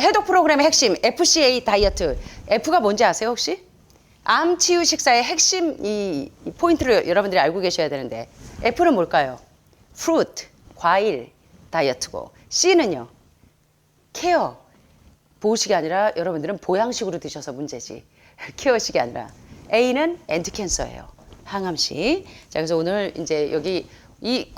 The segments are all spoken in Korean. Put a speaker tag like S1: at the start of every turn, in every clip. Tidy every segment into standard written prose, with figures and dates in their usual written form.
S1: 해독 프로그램의 핵심 FCA 다이어트. F가 뭔지 아세요 혹시? 암 치유 식사의 핵심 이 포인트를 여러분들이 알고 계셔야 되는데 F는 뭘까요? fruit, 과일 다이어트고 C는요. 케어, 보호식이 아니라 여러분들은 보양식으로 드셔서 문제지 케어식이 아니라 A는 엔티캔서예요. 항암식. 자, 그래서 오늘 이제 여기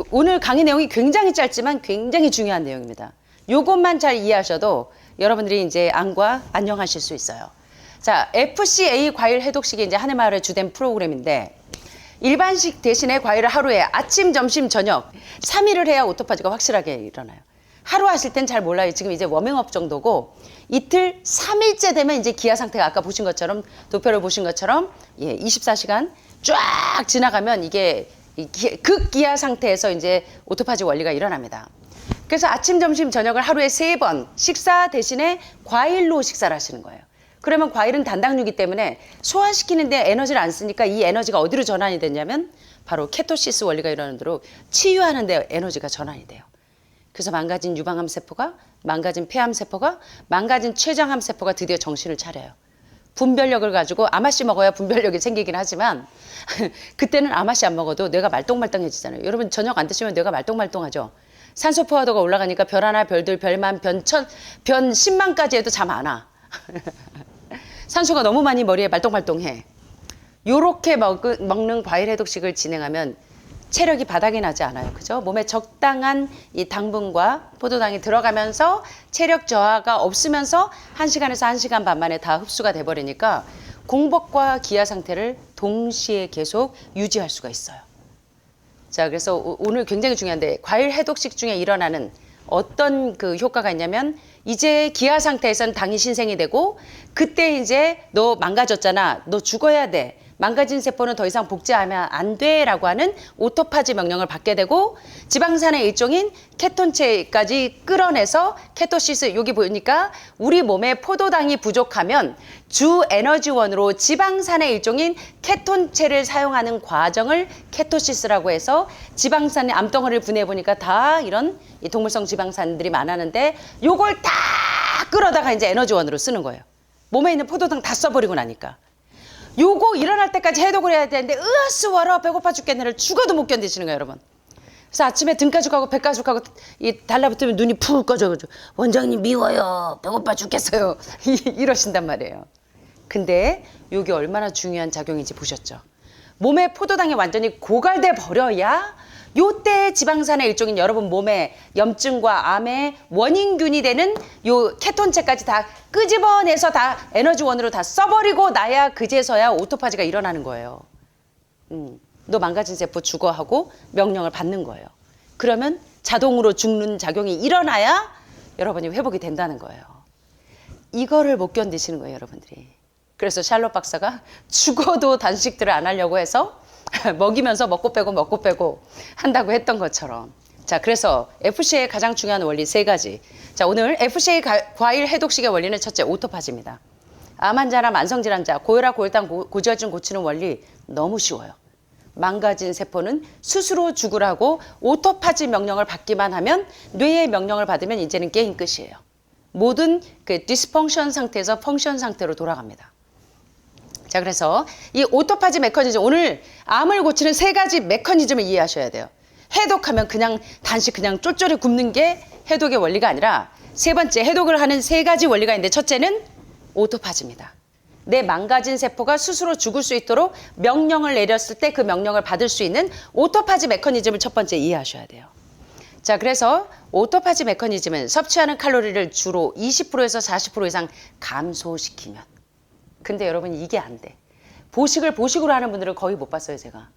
S1: 오늘 강의 내용이 굉장히 짧지만 굉장히 중요한 내용입니다. 요것만 잘 이해하셔도 여러분들이 이제 암과 안녕하실 수 있어요. 자, FCA 과일 해독식이 이제 한해마을의 주된 프로그램인데 일반식 대신에 과일을 하루에 아침, 점심, 저녁 3일을 해야 오토파지가 확실하게 일어나요. 하루 하실 땐 잘 몰라요. 지금 이제 워밍업 정도고 이틀 3일째 되면 이제 기아 상태가 아까 보신 것처럼 도표를 보신 것처럼 24시간 쫙 지나가면 이게 극기아 상태에서 이제 오토파지 원리가 일어납니다. 그래서 아침, 점심, 저녁을 하루에 3번 식사 대신에 과일로 식사를 하시는 거예요. 그러면 과일은 단당류이기 때문에 소화시키는데 에너지를 안 쓰니까 이 에너지가 어디로 전환이 되냐면 바로 케토시스 원리가 일어나는 대로 치유하는 데 에너지가 전환이 돼요. 그래서 망가진 유방암 세포가, 망가진 폐암 세포가, 망가진 췌장암 세포가 드디어 정신을 차려요. 분별력을 가지고 아마씨 먹어야 분별력이 생기긴 하지만 그때는 아마씨 안 먹어도 뇌가 말똥말똥해지잖아요. 여러분 저녁 안 드시면 뇌가 말똥말똥하죠. 산소 포화도가 올라가니까 별 하나, 별들, 별만, 변 10만까지 해도 잠 안 와. 산소가 너무 많이 머리에 말똥말똥해. 요렇게 먹는 과일 해독식을 진행하면 체력이 바닥이 나지 않아요. 그죠? 몸에 적당한 이 당분과 포도당이 들어가면서 체력 저하가 없으면서 1시간에서 1시간 반 만에 다 흡수가 돼버리니까 공복과 기아 상태를 동시에 계속 유지할 수가 있어요. 자, 그래서 오늘 굉장히 중요한데 과일 해독식 중에 일어나는 어떤 그 효과가 있냐면 이제 기아 상태에서는 당이 신생이 되고 그때 이제 너 망가졌잖아. 너 죽어야 돼. 망가진 세포는 더 이상 복제하면 안 돼라고 하는 오토파지 명령을 받게 되고 지방산의 일종인 케톤체까지 끌어내서 케토시스 여기 보니까 우리 몸에 포도당이 부족하면 주 에너지원으로 지방산의 일종인 케톤체를 사용하는 과정을 케토시스라고 해서 지방산의 암덩어리를 분해해보니까 다 이런 이 동물성 지방산들이 많았는데 요걸 다 끌어다가 이제 에너지원으로 쓰는 거예요. 몸에 있는 포도당 다 써버리고 나니까. 요거 일어날 때까지 해독을 해야 되는데 으스워라 배고파 죽겠네를 죽어도 못 견디시는 거예요, 여러분. 그래서 아침에 등가죽하고 배가죽하고 달라붙으면 눈이 푹 꺼져가지고 원장님 미워요, 배고파 죽겠어요 이러신단 말이에요. 근데 요게 얼마나 중요한 작용인지 보셨죠? 몸에 포도당이 완전히 고갈돼 버려야 요때 지방산의 일종인 여러분 몸에 염증과 암의 원인균이 되는 요 케톤체까지 다 끄집어내서 다 에너지원으로 다 써버리고 나야 그제서야 오토파지가 일어나는 거예요. 너 망가진 세포 죽어 하고 명령을 받는 거예요. 그러면 자동으로 죽는 작용이 일어나야 여러분이 회복이 된다는 거예요. 이거를 못 견디시는 거예요, 여러분들이. 그래서 샬롯 박사가 죽어도 단식들을 안 하려고 해서 먹이면서 먹고 빼고 한다고 했던 것처럼. 자, 그래서 FCA의 가장 중요한 원리 3가지. 자, 오늘 FCA 과일 해독식의 원리는 첫째, 오토파지입니다. 암 환자나 만성질환자, 고혈압, 고혈당, 고지혈증 고치는 원리 너무 쉬워요. 망가진 세포는 스스로 죽으라고 오토파지 명령을 받기만 하면 뇌의 명령을 받으면 이제는 게임 끝이에요. 모든 그 디스펑션 상태에서 펑션 상태로 돌아갑니다. 자, 그래서 이 오토파지 메커니즘, 오늘 암을 고치는 3가지 메커니즘을 이해하셔야 돼요. 해독하면 그냥 단식 그냥 쫄쫄이 굶는 게 해독의 원리가 아니라 3번째 해독을 하는 3가지 원리가 있는데 첫째는 오토파지입니다. 내 망가진 세포가 스스로 죽을 수 있도록 명령을 내렸을 때 그 명령을 받을 수 있는 오토파지 메커니즘을 첫 번째 이해하셔야 돼요. 자, 그래서 오토파지 메커니즘은 섭취하는 칼로리를 주로 20%에서 40% 이상 감소시키면. 근데 여러분 이게 안 돼. 보식으로 하는 분들은 거의 못 봤어요, 제가.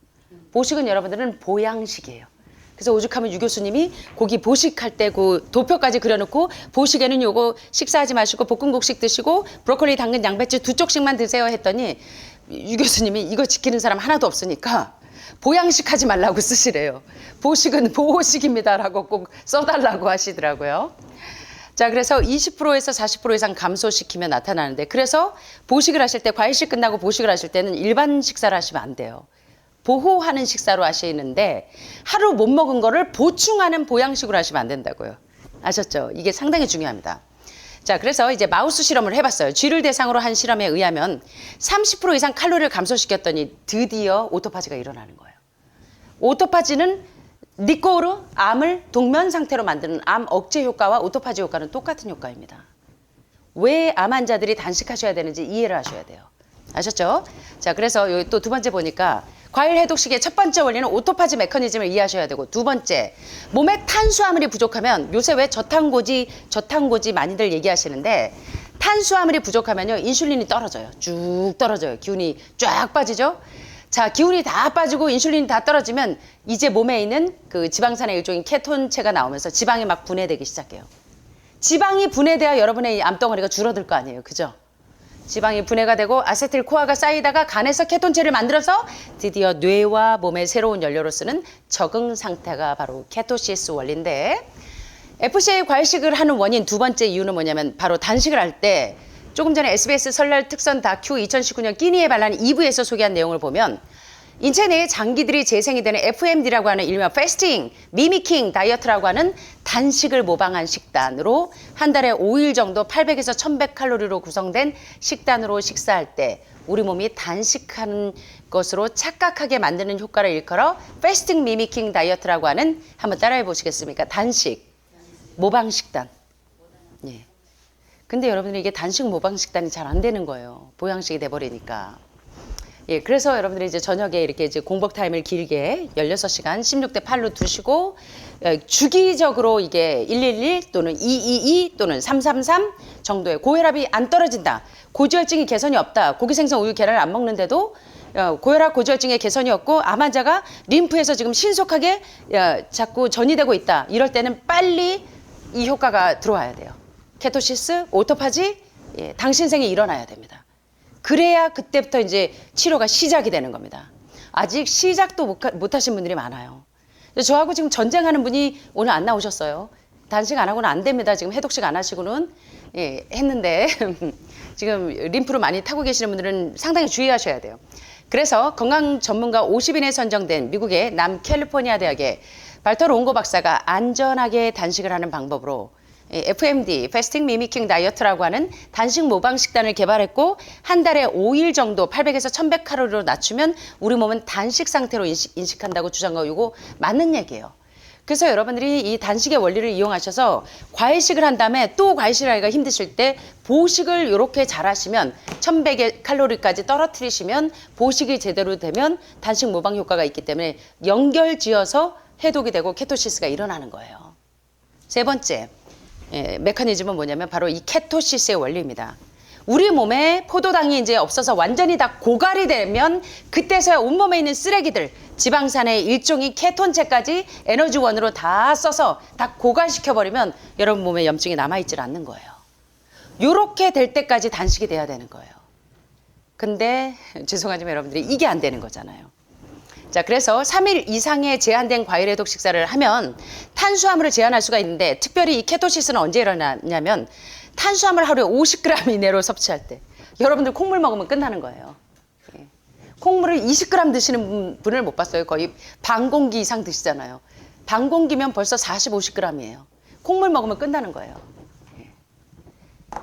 S1: 보식은 여러분들은 보양식이에요. 그래서 오죽하면 유 교수님이 고기 보식할 때 그 도표까지 그려놓고 보식에는 요거 식사하지 마시고 볶음국식 드시고 브로콜리, 당근, 양배추 2쪽씩만 드세요 했더니 유 교수님이 이거 지키는 사람 하나도 없으니까 보양식 하지 말라고 쓰시래요. 보식은 보호식입니다라고 꼭 써달라고 하시더라고요. 자, 그래서 20%에서 40% 이상 감소시키면 나타나는데 그래서 보식을 하실 때 과일식 끝나고 보식을 하실 때는 일반 식사를 하시면 안 돼요. 보호하는 식사로 하시는데 하루 못 먹은 거를 보충하는 보양식으로 하시면 안 된다고요. 아셨죠? 이게 상당히 중요합니다. 자, 그래서 이제 마우스 실험을 해봤어요. 쥐를 대상으로 한 실험에 의하면 30% 이상 칼로리를 감소시켰더니 드디어 오토파지가 일어나는 거예요. 오토파지는 니꼬르, 암을 동면 상태로 만드는 암 억제 효과와 오토파지 효과는 똑같은 효과입니다. 왜 암 환자들이 단식하셔야 되는지 이해를 하셔야 돼요. 아셨죠? 자, 그래서 여기 또 두 번째 보니까 과일 해독식의 첫 번째 원리는 오토파지 메커니즘을 이해하셔야 되고, 두 번째, 몸에 탄수화물이 부족하면, 요새 왜 저탄고지 많이들 얘기하시는데, 탄수화물이 부족하면요 인슐린이 떨어져요. 쭉 떨어져요. 기운이 쫙 빠지죠. 자, 기운이 다 빠지고 인슐린이 다 떨어지면 이제 몸에 있는 그 지방산의 일종인 케톤체가 나오면서 지방이 막 분해되기 시작해요. 지방이 분해돼야 여러분의 이 암덩어리가 줄어들 거 아니에요. 그죠? 지방이 분해가 되고 아세틸코아가 쌓이다가 간에서 케톤체를 만들어서 드디어 뇌와 몸의 새로운 연료로 쓰는 적응 상태가 바로 케토시스 원리인데, FCA 과일식을 하는 원인 두 번째 이유는 뭐냐면 바로 단식을 할 때, 조금 전에 SBS 설날 특선 다큐 2019년 끼니에 반란 2부에서 소개한 내용을 보면 인체 내의 장기들이 재생이 되는 FMD라고 하는 일명 패스팅, 미미킹 다이어트라고 하는 단식을 모방한 식단으로 한 달에 5일 정도 800에서 1100칼로리로 구성된 식단으로 식사할 때 우리 몸이 단식하는 것으로 착각하게 만드는 효과를 일컬어 패스팅 미미킹 다이어트라고 하는, 한번 따라해 보시겠습니까? 단식, 모방 식단. 예. 근데 여러분들 이게 단식 모방 식단이 잘 안 되는 거예요. 보양식이 돼버리니까. 예, 그래서 여러분들이 이제 저녁에 이렇게 이제 공복 타임을 길게 16시간 16대 8로 두시고, 주기적으로 이게 111 또는 222 또는 333 정도의 고혈압이 안 떨어진다, 고지혈증이 개선이 없다, 고기 생선 우유 계란을 안 먹는데도 고혈압 고지혈증의 개선이 없고 암 환자가 림프에서 지금 신속하게 자꾸 전이되고 있다, 이럴 때는 빨리 이 효과가 들어와야 돼요. 케토시스, 오토파지, 예, 당신생에 일어나야 됩니다. 그래야 그때부터 이제 치료가 시작이 되는 겁니다. 아직 시작도 못 하신 분들이 많아요. 저하고 지금 전쟁하는 분이 오늘 안 나오셨어요. 단식 안 하고는 안 됩니다. 지금 해독식 안 하시고는, 예, 했는데 지금 림프를 많이 타고 계시는 분들은 상당히 주의하셔야 돼요. 그래서 건강 전문가 50인에 선정된 미국의 남캘리포니아 대학의 발터 롱고 박사가 안전하게 단식을 하는 방법으로 FMD, 패스팅 미미킹 다이어트라고 하는 단식 모방 식단을 개발했고, 한 달에 5일 정도 800에서 1100칼로리로 낮추면 우리 몸은 단식 상태로 인식한다고 주장하고, 이거 맞는 얘기예요. 그래서 여러분들이 이 단식의 원리를 이용하셔서 과일식을 한 다음에 또 과일식을 하기가 힘드실 때 보식을 이렇게 잘 하시면 1100의 칼로리까지 떨어뜨리시면 보식이 제대로 되면 단식 모방 효과가 있기 때문에 연결지어서 해독이 되고 케토시스가 일어나는 거예요. 세 번째, 메커니즘은 뭐냐면 바로 이 케토시스의 원리입니다. 우리 몸에 포도당이 이제 없어서 완전히 다 고갈이 되면 그때서야 온몸에 있는 쓰레기들, 지방산의 일종인 케톤체까지 에너지원으로 다 써서 다 고갈시켜버리면 여러분 몸에 염증이 남아있질 않는 거예요. 요렇게 될 때까지 단식이 돼야 되는 거예요. 근데 죄송하지만 여러분들이 이게 안 되는 거잖아요. 자, 그래서 3일 이상의 제한된 과일 해독 식사를 하면 탄수화물을 제한할 수가 있는데, 특별히 이 케토시스는 언제 일어나냐면 탄수화물 하루에 50g 이내로 섭취할 때. 여러분들 콩물 먹으면 끝나는 거예요. 예. 콩물을 20g 드시는 분을 못 봤어요. 거의 반 공기 이상 드시잖아요. 반 공기면 벌써 40, 50g이에요. 콩물 먹으면 끝나는 거예요. 예.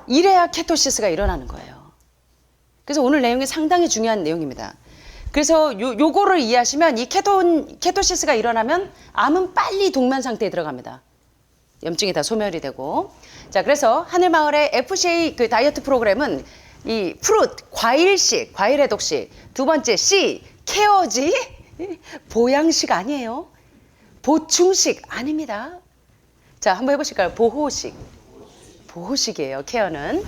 S1: 이래야 케토시스가 일어나는 거예요. 그래서 오늘 내용이 상당히 중요한 내용입니다. 그래서 요거를 이해하시면 이 케토시스가 일어나면 암은 빨리 동면 상태에 들어갑니다. 염증이 다 소멸이 되고. 자, 그래서 하늘마을의 FCA 그 다이어트 프로그램은 이 프루트, 과일식, 과일 해독식. 두 번째 C, 케어지, 보양식 아니에요. 보충식 아닙니다. 자, 한번 해보실까요? 보호식. 보호식이에요, 케어는.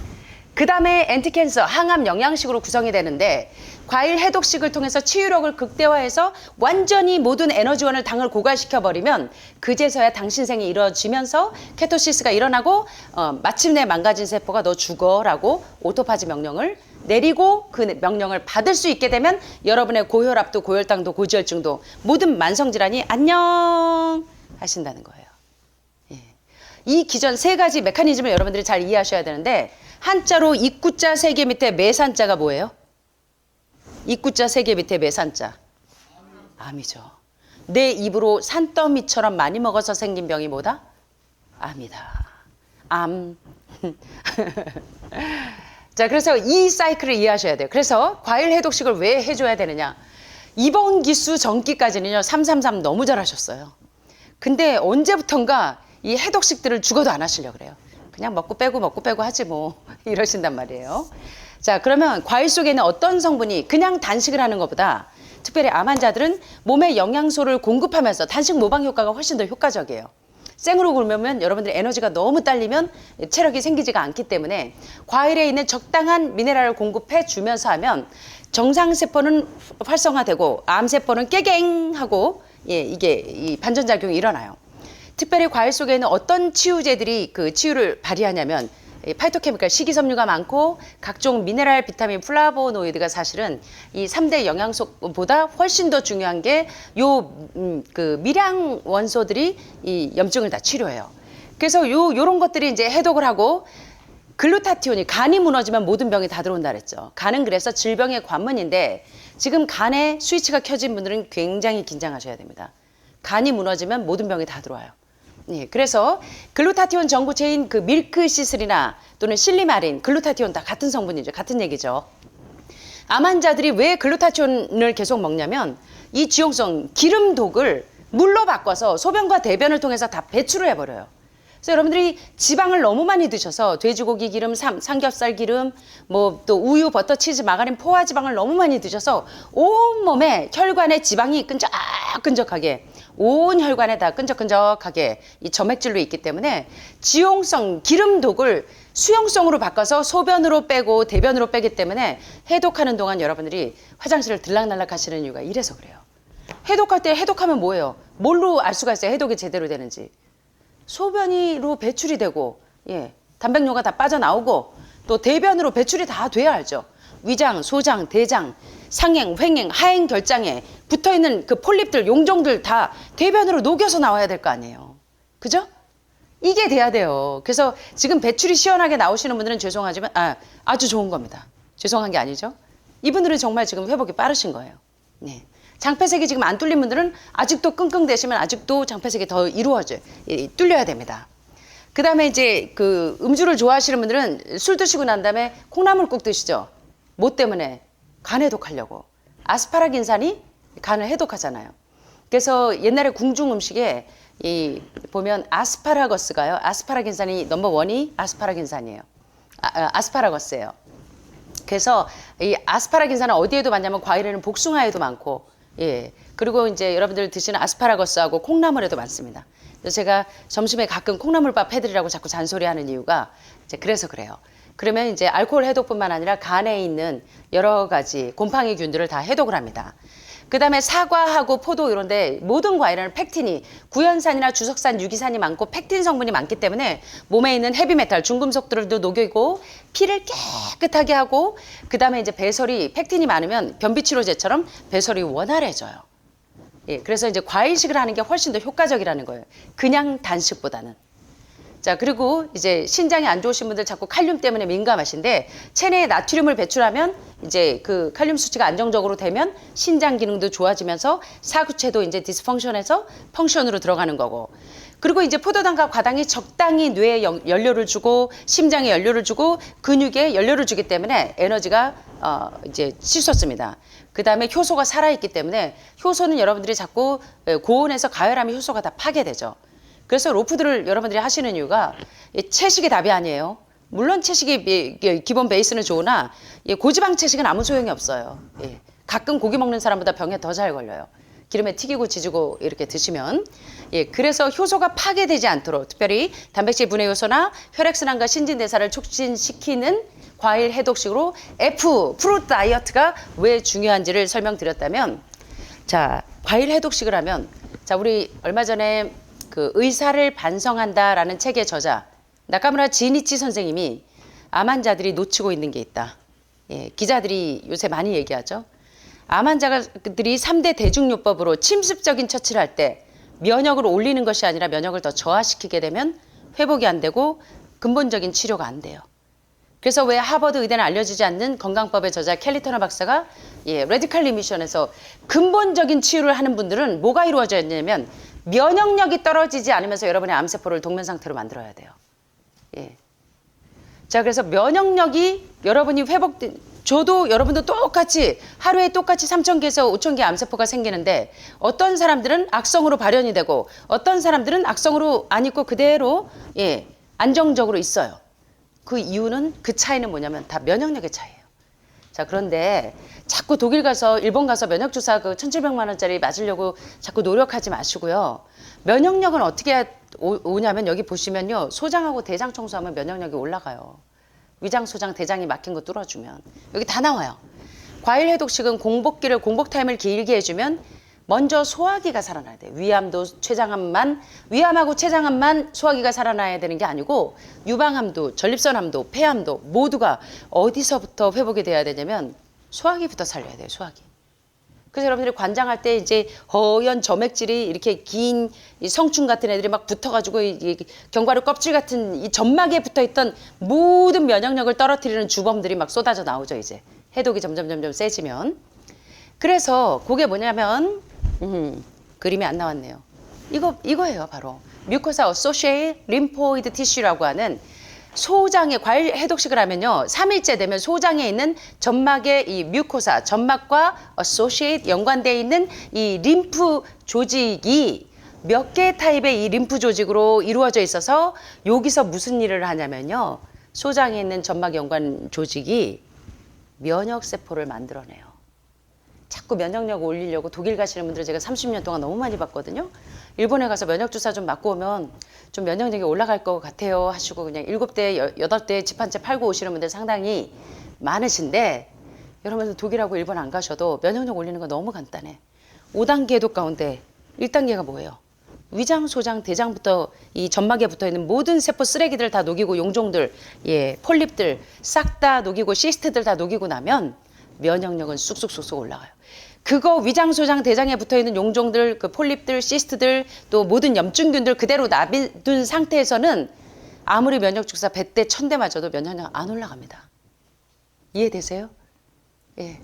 S1: 그 다음에 엔티캔서, 항암 영양식으로 구성이 되는데, 과일 해독식을 통해서 치유력을 극대화해서 완전히 모든 에너지원을 당을 고갈시켜버리면 그제서야 당신생이 이루어지면서 케토시스가 일어나고, 마침내 망가진 세포가 너 죽어라고 오토파지 명령을 내리고 그 명령을 받을 수 있게 되면 여러분의 고혈압도 고혈당도 고지혈증도 모든 만성질환이 안녕 하신다는 거예요. 예. 이 기존 세 가지 메커니즘을 여러분들이 잘 이해하셔야 되는데, 한자로 입구자 3개 밑에 매산자가 뭐예요? 입구자 3개 밑에 매산자. 암이죠. 내 입으로 산더미처럼 많이 먹어서 생긴 병이 뭐다? 암이다. 암, 자, 그래서 이 사이클을 이해하셔야 돼요. 그래서 과일 해독식을 왜 해줘야 되느냐. 이번 기수 전기까지는요, 333 너무 잘하셨어요. 근데 언제부턴가 이 해독식들을 죽어도 안 하시려고 그래요. 그냥 먹고 빼고 하지 뭐 이러신단 말이에요. 자, 그러면 과일 속에는 어떤 성분이 그냥 단식을 하는 것보다 특별히 암 환자들은 몸에 영양소를 공급하면서 단식 모방 효과가 훨씬 더 효과적이에요. 생으로 굶으면 여러분들의 에너지가 너무 딸리면 체력이 생기지가 않기 때문에 과일에 있는 적당한 미네랄을 공급해 주면서 하면 정상세포는 활성화되고 암세포는 깨갱하고 이게 이 반전작용이 일어나요. 특별히 과일 속에는 어떤 치유제들이 그 치유를 발휘하냐면 파이토케미칼 식이섬유가 많고 각종 미네랄, 비타민, 플라보노이드가 사실은 이 3대 영양소보다 훨씬 더 중요한 게 그 미량 원소들이 이 염증을 다 치료해요. 그래서 요런 것들이 이제 해독을 하고 글루타티온이 간이 무너지면 모든 병이 다 들어온다 그랬죠. 간은 그래서 질병의 관문인데 지금 간에 스위치가 켜진 분들은 굉장히 긴장하셔야 됩니다. 간이 무너지면 모든 병이 다 들어와요. 예, 그래서 글루타티온 전구체인 그 밀크시슬이나 또는 실리마린, 글루타티온 다 같은 성분이죠. 같은 얘기죠. 암 환자들이 왜 글루타티온을 계속 먹냐면 이 지용성 기름독을 물로 바꿔서 소변과 대변을 통해서 다 배출을 해버려요. 그래서 여러분들이 지방을 너무 많이 드셔서 돼지고기 기름, 삼겹살 기름, 뭐 또 우유, 버터, 치즈, 마가린, 포화 지방을 너무 많이 드셔서 온몸에 혈관에 지방이 끈적끈적하게 온 혈관에 다 끈적끈적하게 이 점액질로 있기 때문에 지용성 기름독을 수용성으로 바꿔서 소변으로 빼고 대변으로 빼기 때문에 해독하는 동안 여러분들이 화장실을 들락날락 하시는 이유가 이래서 그래요. 해독할 때 해독하면 뭐예요? 뭘로 알 수가 있어요? 해독이 제대로 되는지. 소변으로 배출이 되고 단백뇨가 다 빠져나오고 또 대변으로 배출이 다 돼야 알죠. 위장, 소장, 대장, 상행, 횡행, 하행 결장에 붙어있는 그 폴립들, 용종들 다 대변으로 녹여서 나와야 될 거 아니에요. 그죠? 이게 돼야 돼요. 그래서 지금 배출이 시원하게 나오시는 분들은 죄송하지만 아주 좋은 겁니다. 죄송한 게 아니죠. 이분들은 정말 지금 회복이 빠르신 거예요. 네. 장폐색이 지금 안 뚫린 분들은 아직도 끙끙대시면 아직도 장폐색이 더 이루어져요. 뚫려야 됩니다. 그 다음에 이제 그 음주를 좋아하시는 분들은 술 드시고 난 다음에 콩나물국 드시죠. 뭐 때문에? 간 해독하려고. 아스파라긴산이 간을 해독하잖아요. 그래서 옛날에 궁중 음식에 보면 아스파라거스가요. 아스파라긴산이 넘버원이 아스파라긴산이에요. 아스파라거스예요. 그래서 이 아스파라긴산은 어디에도 많냐면 과일에는 복숭아에도 많고 그리고 이제 여러분들 드시는 아스파라거스하고 콩나물에도 많습니다. 그래서 제가 점심에 가끔 콩나물밥 해드리라고 자꾸 잔소리하는 이유가 이제 그래서 그래요. 그러면 이제 알코올 해독뿐만 아니라 간에 있는 여러 가지 곰팡이균들을 다 해독을 합니다. 그 다음에 사과하고 포도 이런데 모든 과일에는 펙틴이 구연산이나 주석산, 유기산이 많고 펙틴 성분이 많기 때문에 몸에 있는 헤비메탈, 중금속들도 녹이고 피를 깨끗하게 하고 그 다음에 이제 배설이 펙틴이 많으면 변비치료제처럼 배설이 원활해져요. 그래서 이제 과일식을 하는 게 훨씬 더 효과적이라는 거예요. 그냥 단식보다는. 자, 그리고 이제 신장이 안 좋으신 분들 자꾸 칼륨 때문에 민감하신데 체내에 나트륨을 배출하면 이제 그 칼륨 수치가 안정적으로 되면 신장 기능도 좋아지면서 사구체도 이제 디스펑션에서 펑션으로 들어가는 거고. 그리고 이제 포도당과 과당이 적당히 뇌에 연료를 주고 심장에 연료를 주고 근육에 연료를 주기 때문에 에너지가 이제 씻었습니다. 그 다음에 효소가 살아있기 때문에 효소는 여러분들이 자꾸 고온에서 가열하면 효소가 다 파괴되죠. 그래서 로프들을 여러분들이 하시는 이유가 채식이 답이 아니에요. 물론 채식이 기본 베이스는 좋으나 고지방 채식은 아무 소용이 없어요. 가끔 고기 먹는 사람보다 병에 더 잘 걸려요. 기름에 튀기고 지지고 이렇게 드시면. 그래서 효소가 파괴되지 않도록 특별히 단백질 분해 요소나 혈액순환과 신진대사를 촉진시키는 과일 해독식으로 프루트 다이어트가 왜 중요한지를 설명드렸다면, 자, 과일 해독식을 하면, 자, 우리 얼마 전에 그 의사를 반성한다라는 책의 저자 나카무라 지니치 선생님이 암 환자들이 놓치고 있는 게 있다. 기자들이 요새 많이 얘기하죠. 암 환자들이 3대 대중요법으로 침습적인 처치를 할 때 면역을 올리는 것이 아니라 면역을 더 저하시키게 되면 회복이 안 되고 근본적인 치료가 안 돼요. 그래서 왜 하버드 의대는 알려지지 않는 건강법의 저자 켈리 터너 박사가 레디컬 리미션에서 근본적인 치유를 하는 분들은 뭐가 이루어져 있냐면 면역력이 떨어지지 않으면서 여러분의 암세포를 동면 상태로 만들어야 돼요. 자, 그래서 면역력이 여러분이 저도 여러분도 똑같이 하루에 똑같이 3,000개에서 5,000개 암세포가 생기는데 어떤 사람들은 악성으로 발현이 되고 어떤 사람들은 악성으로 안 있고 그대로 예, 안정적으로 있어요. 그 이유는 그 차이는 뭐냐면 다 면역력의 차이예요. 자, 그런데 자꾸 독일 가서 일본 가서 면역주사 그 1,700만 원짜리 맞으려고 자꾸 노력하지 마시고요. 면역력은 어떻게 오냐면 여기 보시면요. 소장하고 대장 청소하면 면역력이 올라가요. 위장, 소장, 대장이 막힌 거 뚫어주면 여기 다 나와요. 과일 해독식은 공복 타임을 길게 해주면 먼저 소화기가 살아나야 돼요. 위암도 위암하고 췌장암만 소화기가 살아나야 되는 게 아니고 유방암도, 전립선암도, 폐암도 모두가 어디서부터 회복이 돼야 되냐면 소화기부터 살려야 돼요. 소화기. 그래서 여러분들이 관장할 때 이제 허연 점액질이 이렇게 긴 이 성충 같은 애들이 막 붙어가지고 이 견과류 껍질 같은 이 점막에 붙어있던 모든 면역력을 떨어뜨리는 주범들이 막 쏟아져 나오죠. 이제 해독이 점점 세지면. 그래서 그게 뭐냐면 그림이 안 나왔네요. 이거예요. 바로 뮤코사 어소시에이티드 림포이드 티슈라고 하는 소장에 과일 해독식을 하면요. 3일째 되면 소장에 있는 점막의 이 뮤코사, 점막과 어소시에이트 연관되어 있는 이 림프 조직이 몇 개의 타입의 이 림프 조직으로 이루어져 있어서 여기서 무슨 일을 하냐면요. 소장에 있는 점막 연관 조직이 면역세포를 만들어내요. 자꾸 면역력 올리려고 독일 가시는 분들 제가 30년 동안 너무 많이 봤거든요. 일본에 가서 면역주사 좀 맞고 오면 좀 면역력이 올라갈 것 같아요 하시고 그냥 7대, 8대 집 한 채 팔고 오시는 분들 상당히 많으신데 여러분들 독일하고 일본 안 가셔도 면역력 올리는 거 너무 간단해. 5단계 해독 가운데 1단계가 뭐예요? 위장, 소장, 대장부터 이 점막에 붙어있는 모든 세포 쓰레기들 다 녹이고 용종들, 예, 폴립들 싹 다 녹이고 시스트들 다 녹이고 나면 면역력은 쑥쑥 올라가요. 그거 위장, 소장, 대장에 붙어있는 용종들, 그 폴립들, 시스트들, 또 모든 염증균들 그대로 놔둔 상태에서는 아무리 면역 주사 100대, 1000대 맞아도 면역력 안 올라갑니다. 이해되세요? 예.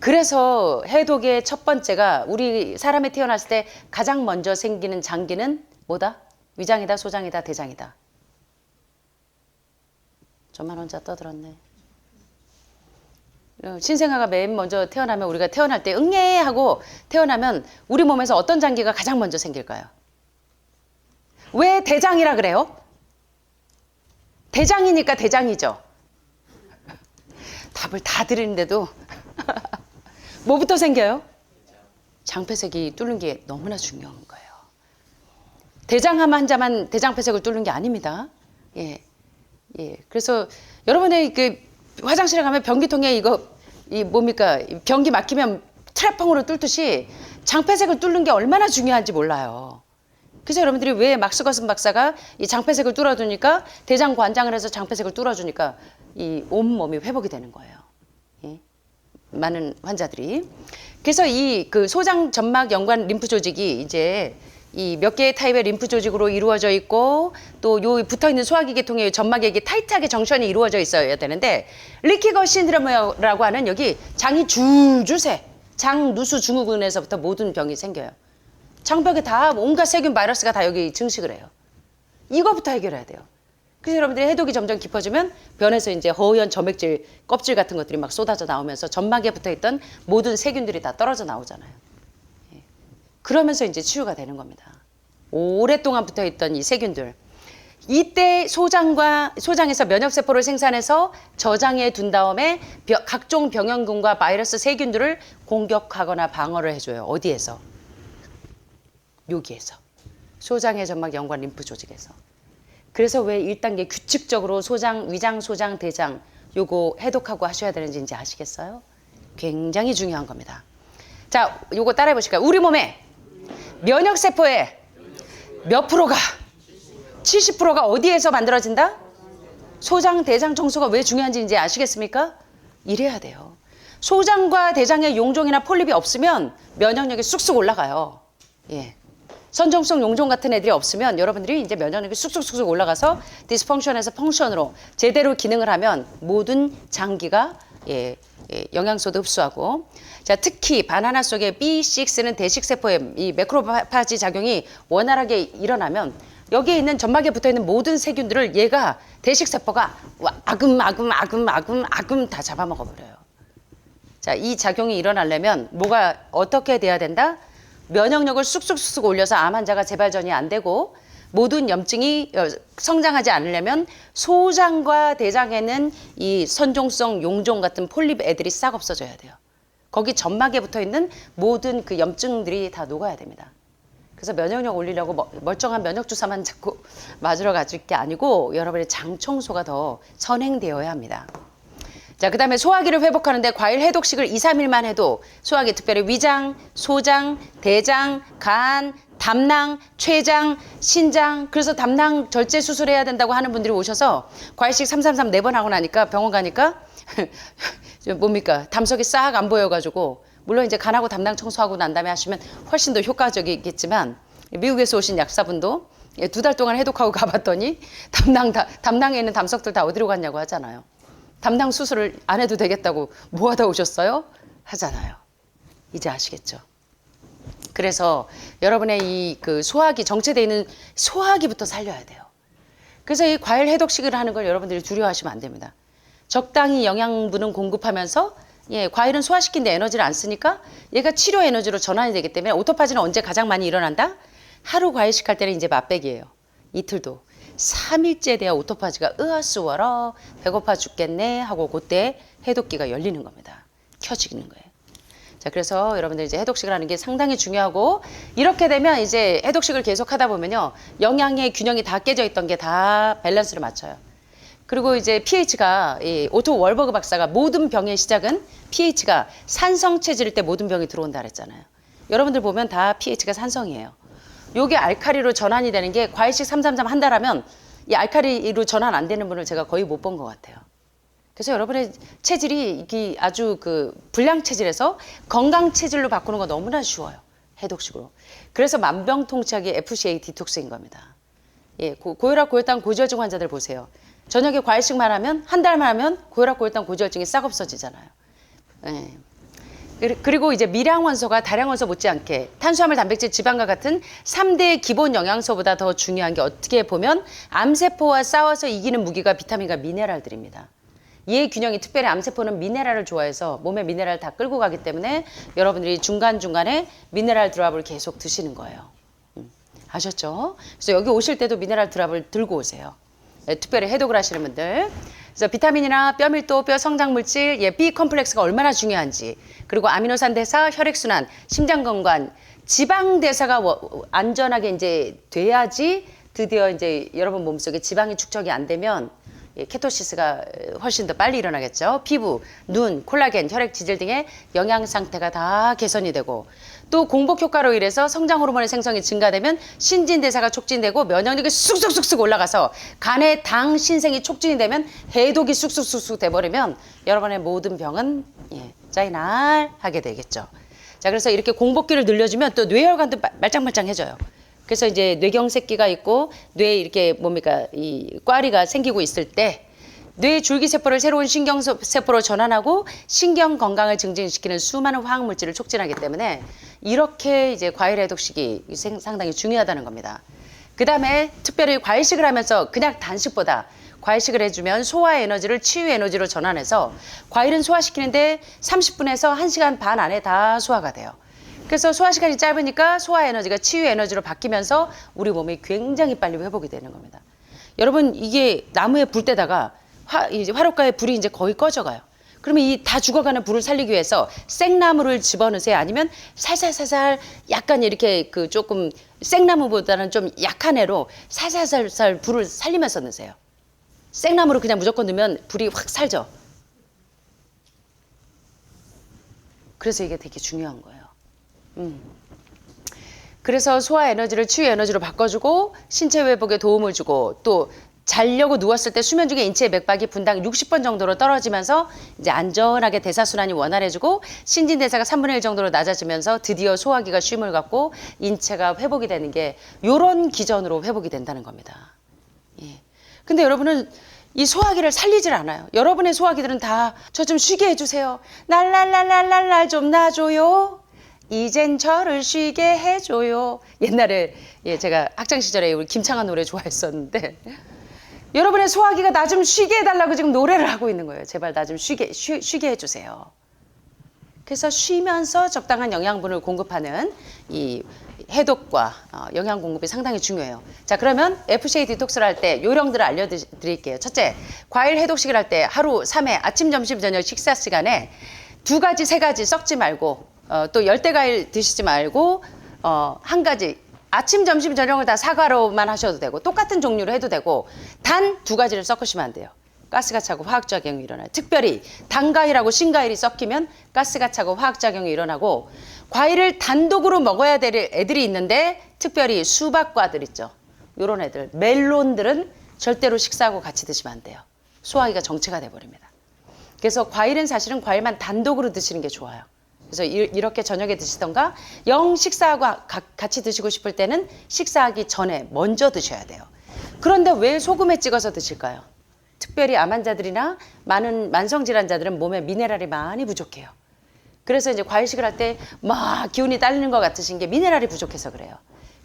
S1: 그래서 해독의 첫 번째가 우리 사람이 태어났을 때 가장 먼저 생기는 장기는 뭐다? 위장이다, 소장이다, 대장이다. 저만 혼자 떠들었네. 신생아가 맨 먼저 태어나면 우리가 태어날 때 응애 하고 태어나면 우리 몸에서 어떤 장기가 가장 먼저 생길까요? 왜 대장이라 그래요? 대장이니까 대장이죠. 답을 다 드리는데도 뭐부터 생겨요? 장폐색이 뚫는 게 너무나 중요한 거예요. 대장암 환자만 대장폐색을 뚫는 게 아닙니다. 예, 예. 그래서 여러분의 그 화장실에 가면 변기통에 이 뭡니까? 변기 막히면 트랩펑으로 뚫듯이 장폐색을 뚫는 게 얼마나 중요한지 몰라요. 그래서 여러분들이 왜 막스거슨 박사가 이 장폐색을 뚫어주니까 대장 관장을 해서 장폐색을 뚫어주니까 이 온몸이 회복이 되는 거예요. 예? 많은 환자들이. 그래서 이 그 소장 점막 연관 림프 조직이 이제 이 몇 개의 타입의 림프 조직으로 이루어져 있고 또 요 붙어 있는 소화기 계통의 점막에 타이트하게 정션이 이루어져 있어야 되는데 리키거 신드롬이라고 하는 여기 장이 줄줄 새. 장, 누수, 증후군에서부터 모든 병이 생겨요. 장벽에 다 온갖 세균 바이러스가 다 여기 증식을 해요. 이거부터 해결해야 돼요. 그래서 여러분들이 해독이 점점 깊어지면 변에서 이제 허연 점액질 껍질 같은 것들이 막 쏟아져 나오면서 점막에 붙어 있던 모든 세균들이 다 떨어져 나오잖아요. 예. 그러면서 이제 치유가 되는 겁니다. 오랫동안 붙어 있던 이 세균들. 이때 소장에서 면역세포를 생산해서 저장해 둔 다음에 각종 병원균과 바이러스 세균들을 공격하거나 방어를 해줘요. 어디에서? 여기에서. 소장의 점막 연관 림프 조직에서. 그래서 왜 1단계 규칙적으로 소장, 위장, 소장, 대장 요거 해독하고 하셔야 되는지 이제 아시겠어요? 굉장히 중요한 겁니다. 자, 요거 따라해 보실까요? 우리 몸에 면역세포의 몇 프로가 70%가 어디에서 만들어진다? 소장, 대장 청소가 왜 중요한지 이제 아시겠습니까? 이래야 돼요. 소장과 대장의 용종이나 폴립이 없으면 면역력이 쑥쑥 올라가요. 예. 선정성 용종 같은 애들이 없으면 여러분들이 이제 면역력이 쑥쑥 올라가서 디스펑션에서 펑션으로 제대로 기능을 하면 모든 장기가 영양소도 흡수하고 자 특히 바나나 속의 B6는 대식세포의 이 매크로파지 작용이 원활하게 일어나면 여기에 있는 점막에 붙어 있는 모든 세균들을 얘가 대식세포가 아금 다 잡아먹어 버려요. 자, 이 작용이 일어나려면 뭐가 어떻게 돼야 된다? 면역력을 쑥쑥 올려서 암 환자가 재발전이 안 되고 모든 염증이 성장하지 않으려면 소장과 대장에는 이 선종성 용종 같은 폴립 애들이 싹 없어져야 돼요. 거기 점막에 붙어 있는 모든 그 염증들이 다 녹아야 됩니다. 그래서 면역력 올리려고 멀쩡한 면역 주사만 자꾸 맞으러 가질 게 아니고 여러분의 장 청소가 더 선행되어야 합니다. 자, 그다음에 소화기를 회복하는데 과일 해독식을 2, 3일만 해도 소화기 특별히 위장, 소장, 대장, 간, 담낭, 췌장, 신장, 그래서 담낭 절제 수술해야 된다고 하는 분들이 오셔서 과일식 333 4번 하고 나니까 병원 가니까 뭡니까? 담석이 싹 안 보여가지고 물론 이제 간하고 담낭 청소하고 난 다음에 하시면 훨씬 더 효과적이겠지만 미국에서 오신 약사분도 2달 동안 해독하고 가봤더니 담낭에 있는 담석들 다 어디로 갔냐고 하잖아요. 담낭 수술을 안 해도 되겠다고 뭐 하다 오셨어요? 하잖아요. 이제 아시겠죠? 그래서 여러분의 이 그 소화기, 정체되어 있는 소화기부터 살려야 돼요. 그래서 이 과일 해독식을 하는 걸 여러분들이 두려워하시면 안 됩니다. 적당히 영양분은 공급하면서 과일은 소화시키는데 에너지를 안 쓰니까 얘가 치료 에너지로 전환이 되기 때문에 오토파지는 언제 가장 많이 일어난다? 하루 과일식 할 때는 이제 맛배기예요. 이틀도. 3일째 돼야 오토파지가 으아쓰워라 배고파 죽겠네 하고 그때 해독기가 열리는 겁니다. 켜지는 거예요. 자, 그래서 여러분들 이제 해독식을 하는 게 상당히 중요하고 이렇게 되면 이제 해독식을 계속 하다 보면요. 영양의 균형이 다 깨져 있던 게 다 밸런스를 맞춰요. 그리고 이제 pH가 오토 월버그 박사가 모든 병의 시작은 pH가 산성 체질일 때 모든 병이 들어온다 그랬잖아요. 여러분들 보면 다 pH가 산성이에요. 요게 알칼리로 전환이 되는 게 과일식 333 한 달 하면 이 알칼리로 전환 안 되는 분을 제가 거의 못 본 것 같아요. 그래서 여러분의 체질이 이게 아주 그 불량 체질에서 건강 체질로 바꾸는 거 너무나 쉬워요. 해독식으로. 그래서 만병통치약이 FCA 디톡스인 겁니다. 예, 고혈압, 고혈당, 고지혈증 환자들 보세요. 저녁에 과일식만 하면 한 달만 하면 고혈압, 고혈당, 고지혈증이 싹 없어지잖아요. 예. 그리고 이제 미량원소가 다량원소 못지않게 탄수화물, 단백질, 지방과 같은 3대 기본 영양소보다 더 중요한 게 어떻게 보면 암세포와 싸워서 이기는 무기가 비타민과 미네랄들입니다. 이의 균형이 특별히 암세포는 미네랄을 좋아해서 몸에 미네랄을 다 끌고 가기 때문에 여러분들이 중간중간에 미네랄 드랍을 계속 드시는 거예요. 아셨죠? 그래서 여기 오실 때도 미네랄 드랍을 들고 오세요. 특별히 해독을 하시는 분들. 그래서 비타민이나 뼈밀도, 뼈 성장물질, B 컴플렉스가 얼마나 중요한지, 그리고 아미노산 대사, 혈액순환, 심장 건강, 지방 대사가 안전하게 이제 돼야지 드디어 이제 여러분 몸속에 지방이 축적이 안 되면 케토시스가 훨씬 더 빨리 일어나겠죠. 피부, 눈, 콜라겐, 혈액 지질 등의 영양 상태가 다 개선이 되고 또 공복 효과로 인해서 성장 호르몬의 생성이 증가되면 신진대사가 촉진되고 면역력이 쑥쑥쑥쑥 올라가서 간의 당 신생이 촉진이 되면 해독이 쑥쑥쑥쑥 돼버리면 여러분의 모든 병은 짜이날하게 되겠죠. 자, 그래서 이렇게 공복기를 늘려주면 또 뇌혈관도 말짱말짱해져요. 그래서 이제 뇌경색기가 있고 뇌에 이렇게 이 꽈리가 생기고 있을 때 뇌 줄기세포를 새로운 신경세포로 전환하고 신경 건강을 증진시키는 수많은 화학물질을 촉진하기 때문에 이렇게 이제 과일 해독식이 상당히 중요하다는 겁니다. 그 다음에 특별히 과일식을 하면서 그냥 단식보다 과일식을 해주면 소화 에너지를 치유 에너지로 전환해서 과일은 소화시키는데 30분에서 1시간 반 안에 다 소화가 돼요. 그래서 소화 시간이 짧으니까 소화 에너지가 치유 에너지로 바뀌면서 우리 몸이 굉장히 빨리 회복이 되는 겁니다. 여러분 이게 나무에 불 때다가 이제 화롯가에 불이 이제 거의 꺼져가요. 그러면 이 다 죽어가는 불을 살리기 위해서 생나무를 집어넣으세요? 아니면 살살살살 약간 이렇게 그 조금 생나무보다는 좀 약한 애로 살살살살 불을 살리면서 넣으세요. 생나무로 그냥 무조건 넣으면 불이 확 살죠. 그래서 이게 되게 중요한 거예요. 그래서 소화 에너지를 치유 에너지로 바꿔주고 신체 회복에 도움을 주고 또 자려고 누웠을 때 수면 중에 인체의 맥박이 분당 60번 정도로 떨어지면서 이제 안전하게 대사순환이 원활해지고 신진대사가 3분의 1 정도로 낮아지면서 드디어 소화기가 쉼을 갖고 인체가 회복이 되는 게 이런 기전으로 회복이 된다는 겁니다. 예. 근데 여러분은 이 소화기를 살리질 않아요. 여러분의 소화기들은 다 저 좀 쉬게 해주세요. 날랄랄랄랄랄 좀 놔줘요. 이젠 저를 쉬게 해줘요. 옛날에 제가 학창 시절에 우리 김창완 노래 좋아했었는데 여러분의 소화기가 나 좀 쉬게 해달라고 지금 노래를 하고 있는 거예요. 제발 나 좀 쉬게 해주세요. 그래서 쉬면서 적당한 영양분을 공급하는 이 해독과 영양 공급이 상당히 중요해요. 자, 그러면 FCA 디톡스를 할 때 요령들을 알려드릴게요. 첫째, 과일 해독식을 할 때 하루 3회 아침, 점심, 저녁 식사 시간에 2가지, 3가지 섞지 말고 또 열대과일 드시지 말고 한 가지 아침, 점심, 저녁을 다 사과로만 하셔도 되고 똑같은 종류로 해도 되고 단 2가지를 섞으시면 안 돼요. 가스가 차고 화학작용이 일어나요. 특별히 단과일하고 신과일이 섞이면 가스가 차고 화학작용이 일어나고 과일을 단독으로 먹어야 될 애들이 있는데 특별히 수박과들 있죠. 이런 애들, 멜론들은 절대로 식사하고 같이 드시면 안 돼요. 소화기가 정체가 돼버립니다. 그래서 과일은 사실은 과일만 단독으로 드시는 게 좋아요. 그래서 이렇게 저녁에 드시던가 영 식사하고 같이 드시고 싶을 때는 식사하기 전에 먼저 드셔야 돼요. 그런데 왜 소금에 찍어서 드실까요? 특별히 암 환자들이나 많은 만성질환자들은 몸에 미네랄이 많이 부족해요. 그래서 이제 과일식을 할 때 막 기운이 딸리는 것 같으신 게 미네랄이 부족해서 그래요.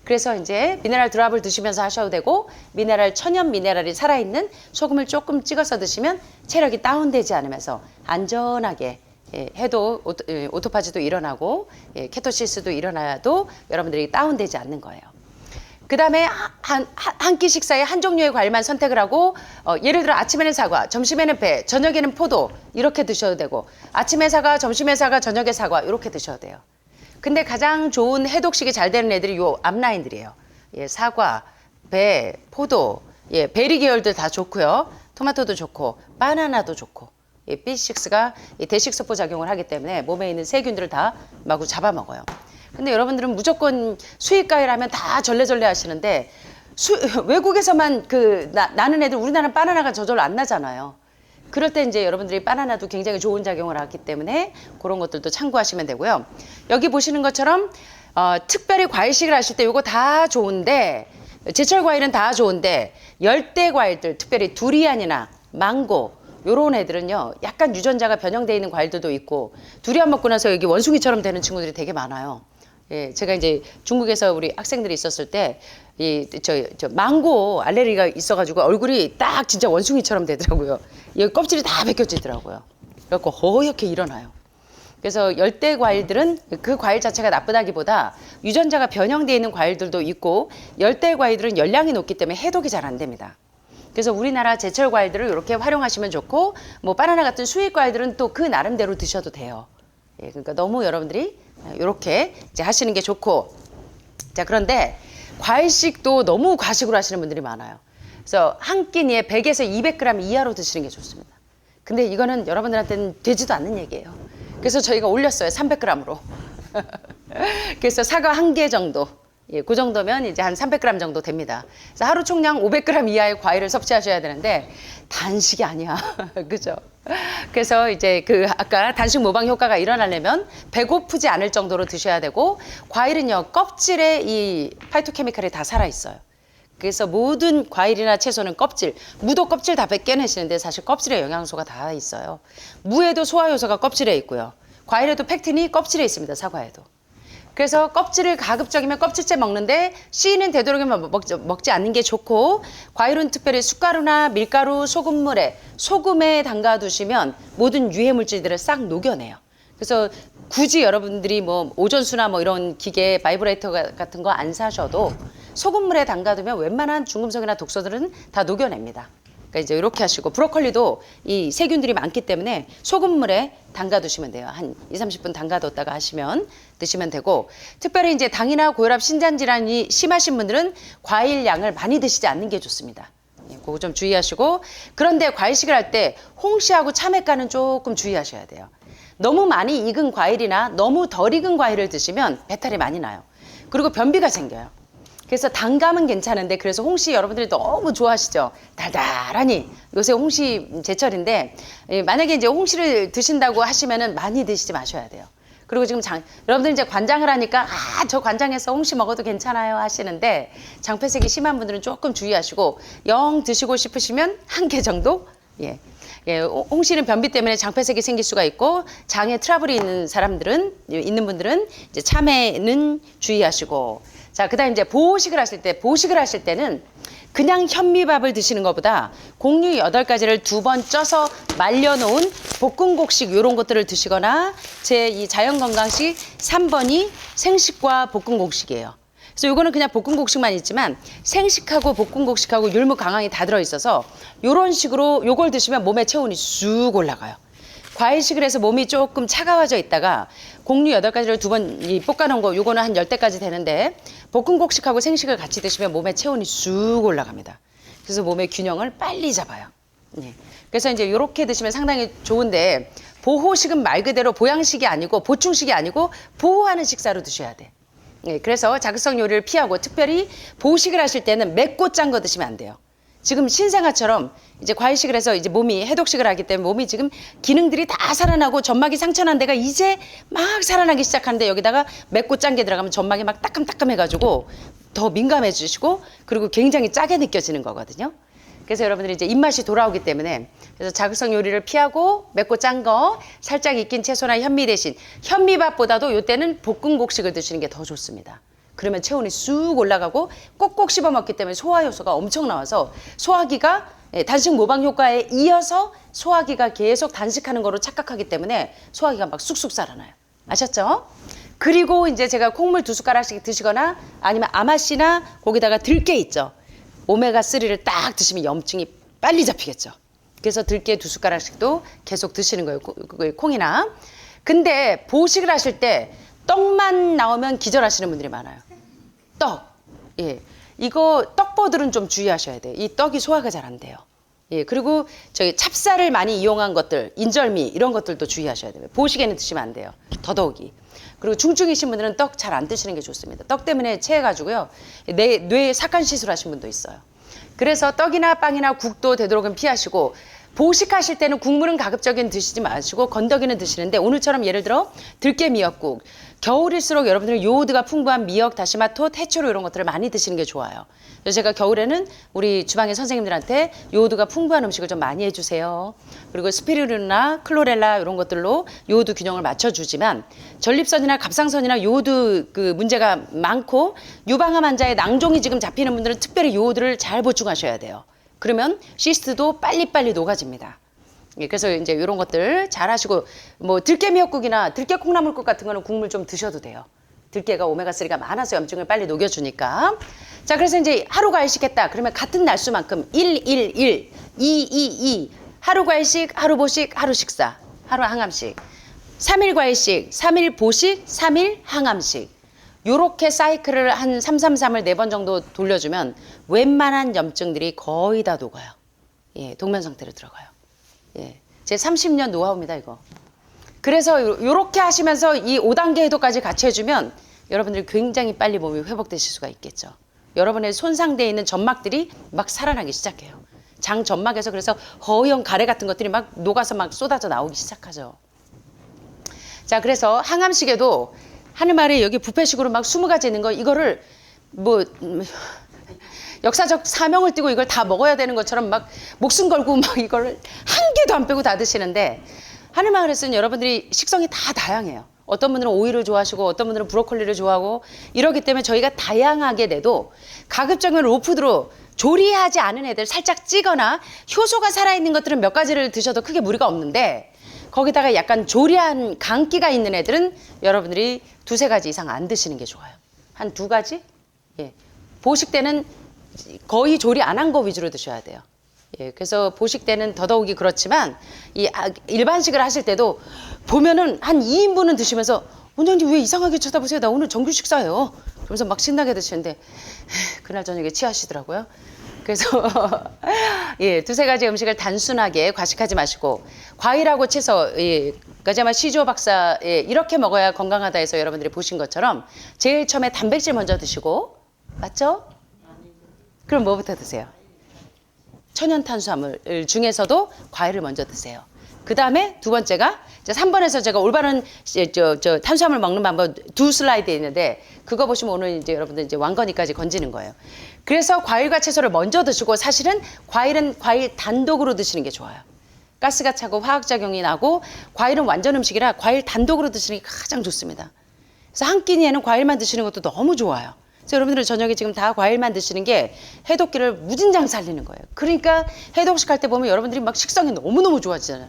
S1: 그래서 이제 미네랄 드랍을 드시면서 하셔도 되고 미네랄 천연 미네랄이 살아있는 소금을 조금 찍어서 드시면 체력이 다운되지 않으면서 안전하게 해도 오토파지도 일어나고 케토시스도 일어나도 여러분들이 다운되지 않는 거예요. 그 다음에 한 끼 식사에 한 종류의 과일만 선택을 하고 예를 들어 아침에는 사과, 점심에는 배, 저녁에는 포도 이렇게 드셔도 되고 아침에 사과, 점심에 사과, 저녁에 사과 이렇게 드셔도 돼요. 근데 가장 좋은 해독식이 잘 되는 애들이 요 앞라인들이에요. 사과, 배, 포도, 베리 계열들 다 좋고요. 토마토도 좋고 바나나도 좋고 B6가 대식소포 작용을 하기 때문에 몸에 있는 세균들을 다 마구 잡아먹어요. 근데 여러분들은 무조건 수입과일 하면 다 절레절레 하시는데 외국에서만 나는 애들 우리나라는 바나나가 저절로 안 나잖아요. 그럴 때 이제 여러분들이 바나나도 굉장히 좋은 작용을 하기 때문에 그런 것들도 참고하시면 되고요. 여기 보시는 것처럼 특별히 과일식을 하실 때 이거 다 좋은데 제철 과일은 다 좋은데 열대 과일들 특별히 두리안이나 망고 요런 애들은요 약간 유전자가 변형되어 있는 과일들도 있고 두리안 먹고 나서 여기 원숭이처럼 되는 친구들이 되게 많아요. 제가 이제 중국에서 우리 학생들이 있었을 때 저 망고 알레르기가 있어가지고 얼굴이 딱 진짜 원숭이처럼 되더라고요. 여기 껍질이 다 벗겨지더라고요. 그래갖고 허옇게 일어나요. 그래서 열대 과일들은 그 과일 자체가 나쁘다기보다 유전자가 변형되어 있는 과일들도 있고 열대 과일들은 열량이 높기 때문에 해독이 잘 안 됩니다. 그래서 우리나라 제철 과일들을 이렇게 활용하시면 좋고 뭐 바나나 같은 수입 과일들은 또 그 나름대로 드셔도 돼요. 그러니까 너무 여러분들이 이렇게 이제 하시는 게 좋고 자 그런데 과일식도 너무 과식으로 하시는 분들이 많아요. 그래서 한 끼니에 100에서 200g 이하로 드시는 게 좋습니다. 근데 이거는 여러분들한테는 되지도 않는 얘기예요. 그래서 저희가 올렸어요. 300g으로. 그래서 사과 1개 정도. 그 정도면 이제 한 300g 정도 됩니다. 그래서 하루 총량 500g 이하의 과일을 섭취하셔야 되는데 단식이 아니야. 그죠? 그래서 이제 아까 단식 모방 효과가 일어나려면 배고프지 않을 정도로 드셔야 되고 과일은요 껍질에 이 파이토케미칼이 다 살아있어요. 그래서 모든 과일이나 채소는 껍질, 무도 껍질 다 벗겨내시는데 사실 껍질에 영양소가 다 있어요. 무에도 소화효소가 껍질에 있고요. 과일에도 팩틴이 껍질에 있습니다. 사과에도. 그래서 껍질을 가급적이면 껍질째 먹는데 씨는 되도록이면 먹지 않는 게 좋고 과일은 특별히 숟가루나 밀가루, 소금에 담가 두시면 모든 유해 물질들을 싹 녹여내요. 그래서 굳이 여러분들이 뭐 오존수나 뭐 이런 기계 바이브레이터 같은 거 안 사셔도 소금물에 담가두면 웬만한 중금속이나 독소들은 다 녹여냅니다. 그러니까 이제 이렇게 하시고 브로콜리도 이 세균들이 많기 때문에 소금물에 담가두시면 돼요. 한 20-30분 담가뒀다가 하시면 드시면 되고 특별히 이제 당이나 고혈압, 신장 질환이 심하신 분들은 과일 양을 많이 드시지 않는 게 좋습니다. 그거 좀 주의하시고 그런데 과일식을 할 때 홍시하고 참외가는 조금 주의하셔야 돼요. 너무 많이 익은 과일이나 너무 덜 익은 과일을 드시면 배탈이 많이 나요. 그리고 변비가 생겨요. 그래서 단감은 괜찮은데 그래서 홍시 여러분들이 너무 좋아하시죠. 달달하니 요새 홍시 제철인데 만약에 이제 홍시를 드신다고 하시면은 많이 드시지 마셔야 돼요. 그리고 지금 여러분들 이제 관장을 하니까 저 관장에서 홍시 먹어도 괜찮아요 하시는데 장폐색이 심한 분들은 조금 주의하시고 영 드시고 싶으시면 1개 정도 예, 홍시는 변비 때문에 장폐색이 생길 수가 있고 장에 트러블이 있는 분들은 이제 참외는 주의하시고. 자, 그다음 이제 보식을 하실 때는 그냥 현미밥을 드시는 것보다 곡류 8가지를 2번 쪄서 말려놓은 볶음곡식 이런 것들을 드시거나 제 이 자연건강식 3번이 생식과 볶음곡식이에요. 그래서 요거는 그냥 볶음곡식만 있지만 생식하고 볶음곡식하고 율무 강황이 다 들어있어서 요런 식으로 요걸 드시면 몸의 체온이 쑥 올라가요. 과일식을 해서 몸이 조금 차가워져 있다가 곡류 8가지를 2번 볶아놓은 거 요거는 한 10대까지 되는데 볶음곡식하고 생식을 같이 드시면 몸의 체온이 쑥 올라갑니다. 그래서 몸의 균형을 빨리 잡아요. 네. 그래서 이제 요렇게 드시면 상당히 좋은데 보호식은 말 그대로 보양식이 아니고 보충식이 아니고 보호하는 식사로 드셔야 돼. 네, 그래서 자극성 요리를 피하고 특별히 보식을 하실 때는 맵고 짠 거 드시면 안 돼요. 지금 신생아처럼 이제 과일식을 해서 이제 몸이 해독식을 하기 때문에 몸이 지금 기능들이 다 살아나고 점막이 상처난 데가 이제 막 살아나기 시작하는데 여기다가 맵고 짠 게 들어가면 점막이 막 따끔따끔해가지고 더 민감해지시고 그리고 굉장히 짜게 느껴지는 거거든요. 그래서 여러분들이 이제 입맛이 돌아오기 때문에 그래서 자극성 요리를 피하고 맵고 짠 거 살짝 익힌 채소나 현미 대신 현미밥보다도 이때는 볶음곡식을 드시는 게 더 좋습니다. 그러면 체온이 쑥 올라가고 꼭꼭 씹어 먹기 때문에 소화 효소가 엄청 나와서 소화기가 단식 모방 효과에 이어서 소화기가 계속 단식하는 거로 착각하기 때문에 소화기가 막 쑥쑥 살아나요. 아셨죠? 그리고 이제 제가 콩물 2숟가락씩 드시거나 아니면 아마씨나 거기다가 들깨 있죠. 오메가3를 딱 드시면 염증이 빨리 잡히겠죠. 그래서 들깨 2숟가락씩도 계속 드시는 거예요. 콩이나. 근데 보식을 하실 때 떡만 나오면 기절하시는 분들이 많아요. 떡. 예. 이거 떡보들은 좀 주의하셔야 돼요. 이 떡이 소화가 잘 안 돼요. 예. 그리고 저기 찹쌀을 많이 이용한 것들, 인절미 이런 것들도 주의하셔야 돼요. 보식에는 드시면 안 돼요. 더더욱이. 그리고 중증이신 분들은 떡 잘 안 드시는 게 좋습니다. 떡 때문에 체해가지고요. 뇌에 삭간 시술하신 분도 있어요. 그래서 떡이나 빵이나 국도 되도록은 피하시고 보식하실 때는 국물은 가급적이면 드시지 마시고 건더기는 드시는데 오늘처럼 예를 들어 들깨 미역국 겨울일수록 여러분들은 요오드가 풍부한 미역, 다시마, 톳, 해초류 이런 것들을 많이 드시는 게 좋아요. 그래서 제가 겨울에는 우리 주방의 선생님들한테 요오드가 풍부한 음식을 좀 많이 해주세요. 그리고 스피루리나 클로렐라 이런 것들로 요오드 균형을 맞춰주지만 전립선이나 갑상선이나 요오드 그 문제가 많고 유방암 환자의 낭종이 지금 잡히는 분들은 특별히 요오드를 잘 보충하셔야 돼요. 그러면 시스트도 빨리빨리 녹아집니다. 예, 그래서 이제 이런 것들 잘 하시고 뭐 들깨 미역국이나 들깨 콩나물국 같은 거는 국물 좀 드셔도 돼요. 들깨가 오메가3가 많아서 염증을 빨리 녹여주니까. 자, 그래서 이제 하루 과일식 했다. 그러면 같은 날수만큼 1, 1, 1, 2, 2, 2 하루 과일식, 하루 보식, 하루 식사, 하루 항암식 3일 과일식, 3일 보식, 3일 항암식 요렇게 사이클을 한 3, 3, 3을 4번 정도 돌려주면 웬만한 염증들이 거의 다 녹아요. 예, 동면 상태로 들어가요. 예, 제 30년 노하우입니다, 이거. 그래서 요렇게 하시면서 이 5단계 해독까지 같이 해주면 여러분들이 굉장히 빨리 몸이 회복되실 수가 있겠죠. 여러분의 손상되어 있는 점막들이 막 살아나기 시작해요. 장 점막에서 그래서 허연 가래 같은 것들이 막 녹아서 막 쏟아져 나오기 시작하죠. 자, 그래서 항암식에도 하는 말이 여기 뷔페식으로 막 20가지 있는 거 이거를 뭐 역사적 사명을 띠고 이걸 다 먹어야 되는 것처럼 막 목숨 걸고 막 이걸 한 개도 안 빼고 다 드시는데 하늘마을에서는 여러분들이 식성이 다 다양해요. 어떤 분들은 오이를 좋아하시고 어떤 분들은 브로콜리를 좋아하고 이러기 때문에 저희가 다양하게 내도 가급적이면 로푸드로 조리하지 않은 애들 살짝 찌거나 효소가 살아있는 것들은 몇 가지를 드셔도 크게 무리가 없는데 거기다가 약간 조리한 간기가 있는 애들은 여러분들이 2, 3가지 이상 안 드시는 게 좋아요. 한 2가지? 예. 보식 때는 거의 조리 안 한 거 위주로 드셔야 돼요. 예. 그래서 보식 때는 더더욱이 그렇지만 이 일반식을 하실 때도 보면은 한 2인분은 드시면서 원장님 왜 이상하게 쳐다보세요? 나 오늘 정규 식사예요. 그러면서 막 신나게 드시는데 그날 저녁에 취하시더라고요. 그래서 예, 2, 3가지 음식을 단순하게 과식하지 마시고 과일하고 채소, 예, 가자마 시조 박사 예, 이렇게 먹어야 건강하다 해서 여러분들이 보신 것처럼 제일 처음에 단백질 먼저 드시고 맞죠? 그럼 뭐부터 드세요? 천연 탄수화물 중에서도 과일을 먼저 드세요. 그 다음에 2번째가 3번에서 제가 올바른 탄수화물 먹는 방법 2 슬라이드 있는데 그거 보시면 오늘 이제 여러분들 이제 왕건이까지 건지는 거예요. 그래서 과일과 채소를 먼저 드시고 사실은 과일은 과일 단독으로 드시는 게 좋아요. 가스가 차고 화학작용이 나고 과일은 완전 음식이라 과일 단독으로 드시는 게 가장 좋습니다. 그래서 한 끼니에는 과일만 드시는 것도 너무 좋아요. 그래서 여러분들은 저녁에 지금 다 과일만 드시는 게 해독기를 무진장 살리는 거예요. 그러니까 해독식 할 때 보면 여러분들이 막 식성이 너무너무 좋아지잖아요.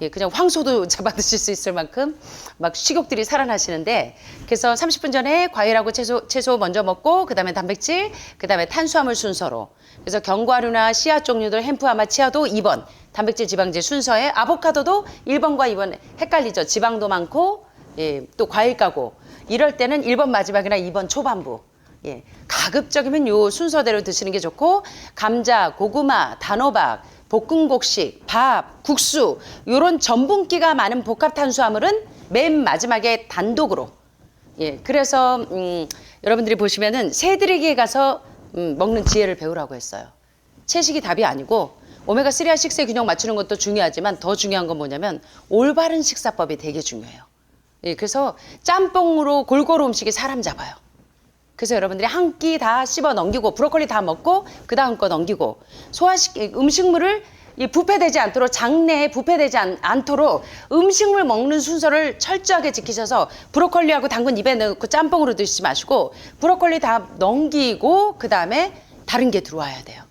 S1: 예, 그냥 황소도 잡아 드실 수 있을 만큼 막 식욕들이 살아나시는데, 그래서 30분 전에 과일하고 채소 먼저 먹고 그다음에 단백질, 그다음에 탄수화물 순서로. 그래서 견과류나 씨앗 종류들 햄프아마 치아도 2번 단백질 지방제 순서에, 아보카도도 1번과 2번 헷갈리죠. 지방도 많고 예, 또 과일 가고 이럴 때는 1번 마지막이나 2번 초반부. 예, 가급적이면 요 순서대로 드시는 게 좋고, 감자, 고구마, 단호박, 볶음곡식, 밥, 국수 요런 전분기가 많은 복합 탄수화물은 맨 마지막에 단독으로. 예, 그래서 여러분들이 보시면은 새들에게 가서 먹는 지혜를 배우라고 했어요. 채식이 답이 아니고 오메가3와 식세 균형 맞추는 것도 중요하지만 더 중요한 건 뭐냐면 올바른 식사법이 되게 중요해요. 예, 그래서 짬뽕으로 골고루 음식이 사람 잡아요. 그래서 여러분들이 한 끼 다 씹어 넘기고 브로콜리 다 먹고 그 다음 거 넘기고 음식물을 부패되지 않도록, 장내에 부패되지 않도록 음식물 먹는 순서를 철저하게 지키셔서 브로콜리하고 당근 입에 넣고 짬뽕으로 드시지 마시고 브로콜리 다 넘기고 그 다음에 다른 게 들어와야 돼요.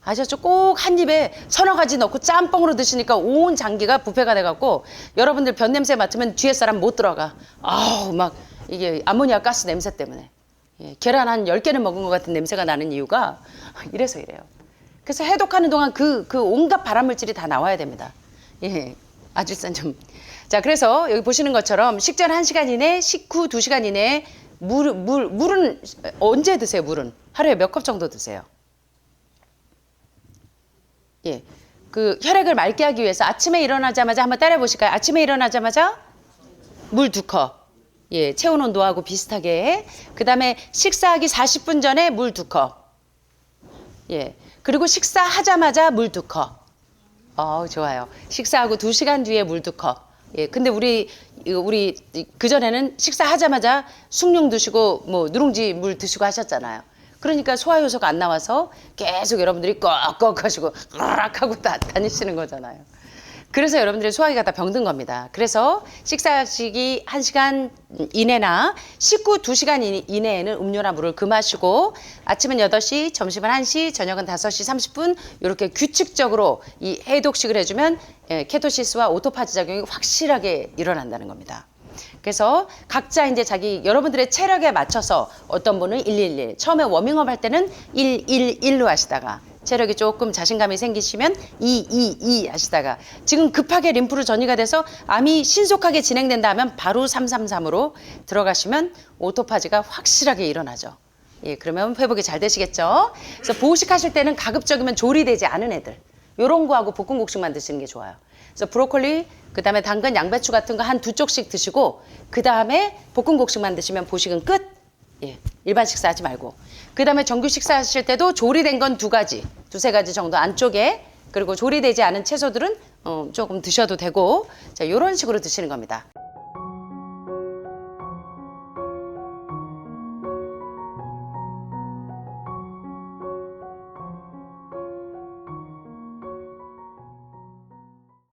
S1: 아셨죠? 꼭 한 입에 서너 가지 넣고 짬뽕으로 드시니까 온 장기가 부패가 돼갖고 여러분들 변 냄새 맡으면 뒤에 사람 못 들어가. 아우 막 이게 아모니아 가스 냄새 때문에. 예, 계란 한 10개는 먹은 것 같은 냄새가 나는 이유가 이래서 이래요. 그래서 해독하는 동안 그 온갖 발암물질이 다 나와야 됩니다. 예, 아주산 좀. 자, 그래서 여기 보시는 것처럼 식전 1시간 이내, 식후 2시간 이내에 물은 언제 드세요? 물은 하루에 몇 컵 정도 드세요? 예, 그 혈액을 맑게 하기 위해서 아침에 일어나자마자 한번 따라해 보실까요? 아침에 일어나자마자 물 2컵. 예, 체온 온도하고 비슷하게. 그 다음에 식사하기 40분 전에 물 2컵. 예, 그리고 식사하자마자 물 2컵. 좋아요. 식사하고 2시간 뒤에 물 2컵. 예, 근데 우리 그전에는 식사하자마자 숭늉 드시고 뭐 누룽지 물 드시고 하셨잖아요. 그러니까 소화효소가 안 나와서 계속 여러분들이 꺽꺽 하시고 으락 하고 다니시는 거잖아요. 그래서 여러분들의 소화기가 다 병든 겁니다. 그래서 식사하시기 1시간 이내나 식후 2시간 이내에는 음료나 물을 금하시고 아침은 8시, 점심은 1시, 저녁은 5시 30분 이렇게 규칙적으로 이 해독식을 해주면 케토시스와 오토파지 작용이 확실하게 일어난다는 겁니다. 그래서 각자 이제 여러분들의 체력에 맞춰서 어떤 분은 111, 처음에 워밍업 할 때는 111로 하시다가 체력이 조금 자신감이 생기시면 222 하시다가 지금 급하게 림프로 전이가 돼서 암이 신속하게 진행된다 하면 바로 333으로 들어가시면 오토파지가 확실하게 일어나죠. 예, 그러면 회복이 잘 되시겠죠. 그래서 보식하실 때는 가급적이면 조리되지 않은 애들 요런 거하고 볶음국식만 드시는 게 좋아요. 그래서 브로콜리, 그 다음에 당근, 양배추 같은 거 한 2쪽씩 드시고 그 다음에 볶음국식만 드시면 보식은 끝. 예, 일반 식사하지 말고. 그 다음에 정규 식사하실 때도 조리된 건 2가지, 2-3가지 정도 안쪽에, 그리고 조리되지 않은 채소들은 조금 드셔도 되고, 자, 요런 식으로 드시는 겁니다.